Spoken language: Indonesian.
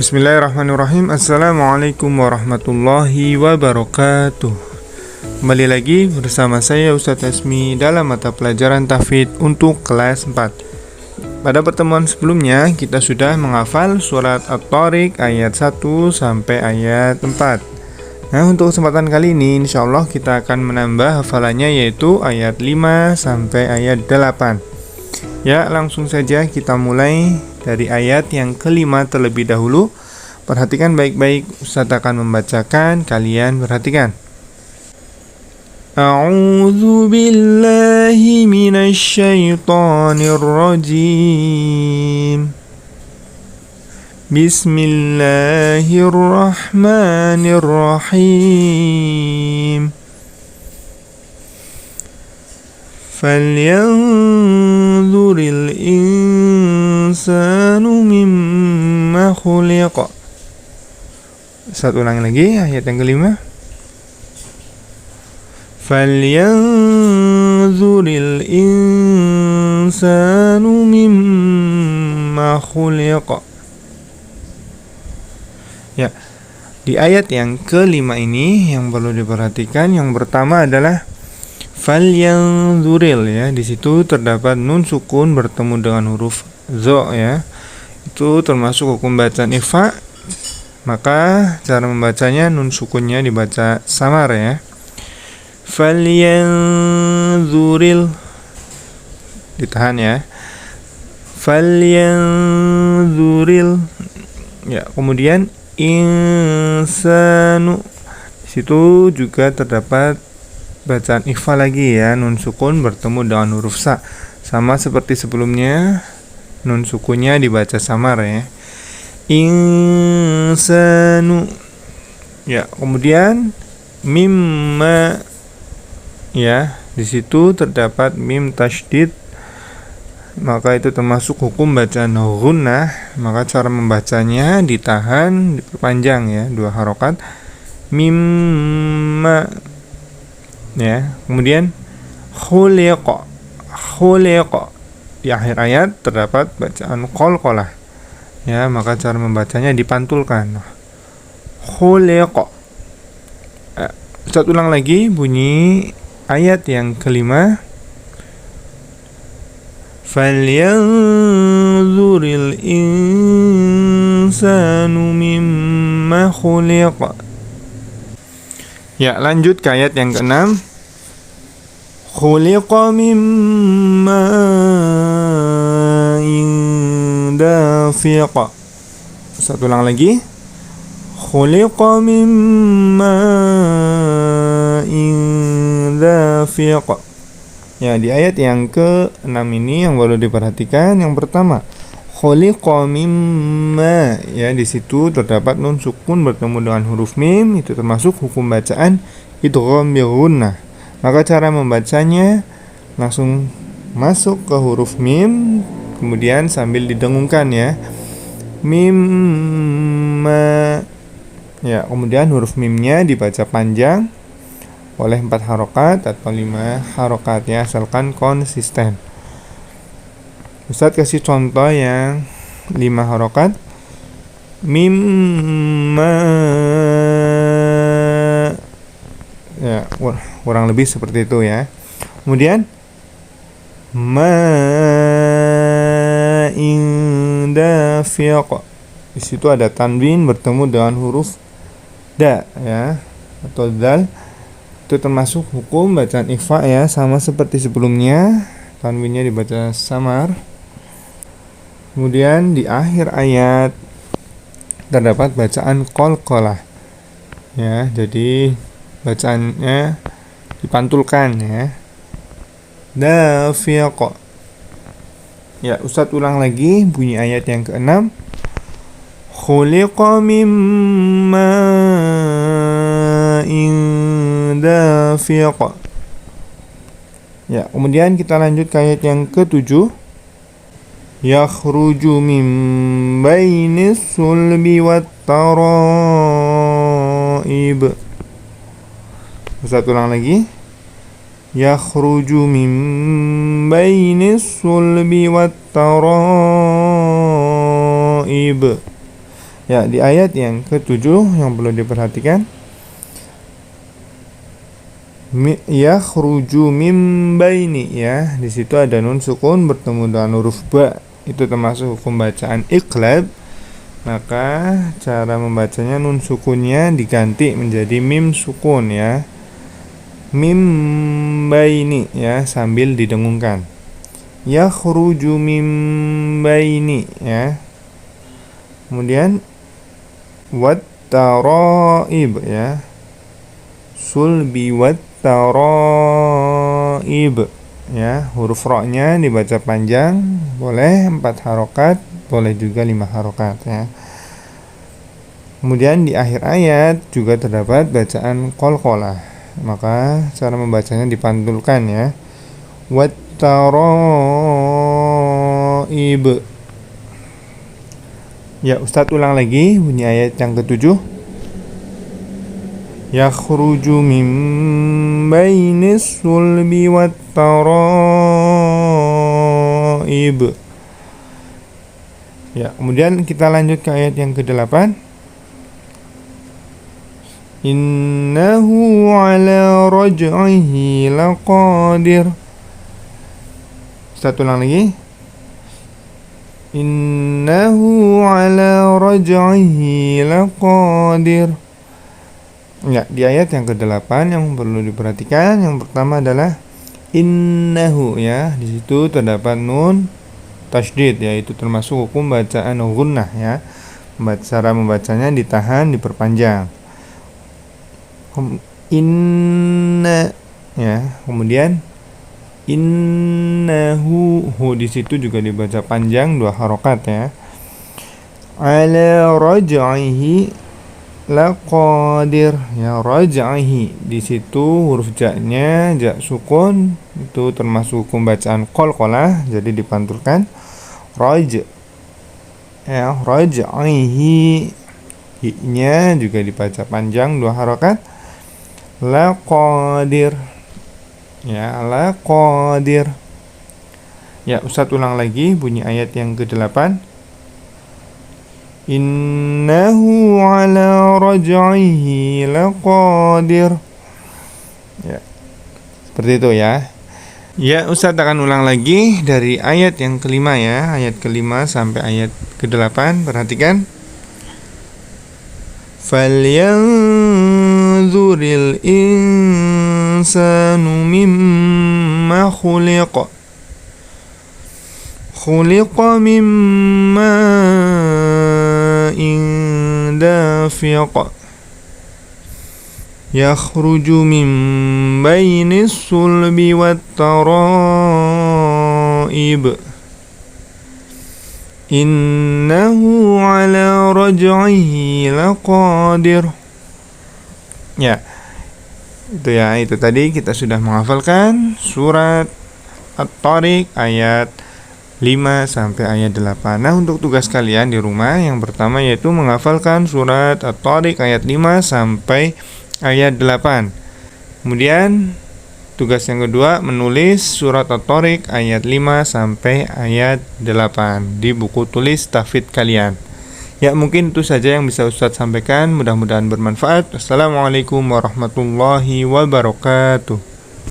Bismillahirrahmanirrahim. Assalamualaikum warahmatullahi wabarakatuh. Kembali lagi bersama saya Ustadz Esmi dalam mata pelajaran Tahfidz untuk kelas 4. Pada pertemuan sebelumnya kita sudah menghafal surat At-Thariq ayat 1 sampai ayat 4. Nah, untuk kesempatan kali ini insyaallah kita akan menambah hafalannya, yaitu ayat 5 sampai ayat 8. Ya, langsung saja kita mulai dari ayat yang kelima terlebih dahulu. Perhatikan baik-baik, Ustaz akan membacakan, kalian perhatikan. A'udzu billahi minasy syaithanir rajim. Bismillahirrahmanirrahim. Falyanzuril insanu mimma khuliqa. Satu ulang lagi ayat yang kelima. Falyanzuril insanu mimma khuliqa. Ya, di ayat yang kelima ini yang perlu diperhatikan, yang pertama adalah falyanzuril, ya. Di situ terdapat nun sukun bertemu dengan huruf zo, ya. Itu termasuk hukum bacaan ikhfa. Maka cara membacanya nun sukunnya dibaca samar, ya. Falyanzuril, ditahan, ya. Falyanzuril. Ya, kemudian insanu. Di situ juga terdapat bacaan ikhfa lagi, ya. Nun sukun bertemu dengan huruf sa. Sama seperti sebelumnya, nun sukunnya dibaca samar, ya. Insanu. Ya, kemudian mimma, ya. Di situ terdapat mim tasydid. Maka itu termasuk hukum bacaan ghunnah. Maka cara membacanya ditahan, diperpanjang, ya, 2 harokat. Mimma, ya. Kemudian khuliqa. Khuliqa. Di akhir ayat terdapat bacaan qalqalah, ya. Maka cara membacanya dipantulkan. Khuliqa. Ustaz ulang lagi bunyi ayat yang kelima. Falyanzuril insanu mimma khuliqa. Ya, lanjut ke ayat yang ke-6. Khuliqa mimma dafiqa. Satu ulang lagi. Khuliqa mimma dafiqa. Ya, di ayat yang ke-6 ini yang baru diperhatikan, yang pertama khuliqa mimma, ya. Di situ terdapat nun sukun bertemu dengan huruf mim. Itu termasuk hukum bacaan idgham bi ghunnah. Maka cara membacanya langsung masuk ke huruf mim, kemudian sambil didengungkan, ya. Mimma, ya. Kemudian huruf mimnya dibaca panjang oleh 4 harokat atau 5 harokat, ya, asalkan konsisten. Ustaz kasih contoh yang 5 harokat. Mimma, ya, kurang lebih seperti itu, ya. Kemudian ma'in dafiq. Di situ ada tanwin bertemu dengan huruf da, ya, atau dal. Itu termasuk hukum bacaan ikhfa, ya, sama seperti sebelumnya. Tanwinnya dibaca samar. Kemudian di akhir ayat terdapat bacaan qalqalah, ya. Jadi bacaannya dipantulkan, ya. Dafiq. Ya, Ustaz ulang lagi bunyi ayat yang ke-6. Khuliqa mimma dafiq. Ya, kemudian kita lanjut ke ayat yang ke-7. Yakhruju min bainis sulbi wat taraib. Ustaz ulang lagi. Yakhruju min bainis sulbi wat taraib. Ya, di ayat yang ke-7 yang perlu diperhatikan, yakhruju mim baini, ya. Di situ ada nun sukun bertemu dengan huruf ba. Itu termasuk hukum bacaan iqlab. Maka cara membacanya nun sukunnya diganti menjadi mim sukun, ya. Mim baini, ya, sambil didengungkan. Yakhruju mim baini, ya. Kemudian wat taraib, ya. Sulbi wat taraib, ya. Huruf ra-nya dibaca panjang, boleh 4 harokat, boleh juga 5 harokat, ya. Kemudian di akhir ayat juga terdapat bacaan qalqalah. Maka cara membacanya dipantulkan, ya. Wat taraib. Ya, Ustadz ulang lagi bunyi ayat yang ke-7. Yakhruju min bainis sulbi wat taraib. Ya, kemudian kita lanjut ke ayat yang ke-8. Innahu ala raj'ihi laqadir. Ustadz ulang lagi. Innahu ala raj'ihi laqadir. Ya, di ayat yang ke-8 yang perlu diperhatikan, yang pertama adalah innahu, ya. Di situ terdapat nun tasydid, yaitu termasuk hukum bacaan gunnah, ya. Cara membacanya ditahan, diperpanjang. Inna, ya. Kemudian innahu, di situ juga dibaca panjang 2 harokat, ya. Ala raj'ihi laqadir, ya. Raj'ihi, di situ huruf ja-nya ja sukun, itu termasuk hukum bacaan qalqalah, jadi dipantulkan raj, ya. Raj'ihi, hi-nya juga dibaca panjang 2 harokat. Laqadir, ya. Laqadir. Ya, Ustadz ulang lagi bunyi ayat yang ke-8. Innahu ala raj'ihi laqadir. Ya, seperti itu, ya. Ya, Ustadz akan ulang lagi dari ayat yang kelima, ya. Ayat kelima sampai ayat ke-8. Perhatikan. Falyanzuril insanu mimma khuliqa. Khuliqa mimma dafiq. Yakhruju min bainis sulbi wat taraib. Innahu ala raj'ihi laqadir. Ya, itu tadi kita sudah menghafalkan surat At-Tariq ayat 5 sampai ayat 8. Nah, untuk tugas kalian di rumah yang pertama yaitu menghafalkan surat At-Tariq ayat 5 sampai ayat 8. Kemudian tugas yang kedua menulis surat At-Tariq ayat 5 sampai ayat 8 di buku tulis tahfidz kalian. Ya, mungkin itu saja yang bisa Ustadz sampaikan. Mudah-mudahan bermanfaat. Assalamualaikum warahmatullahi wabarakatuh.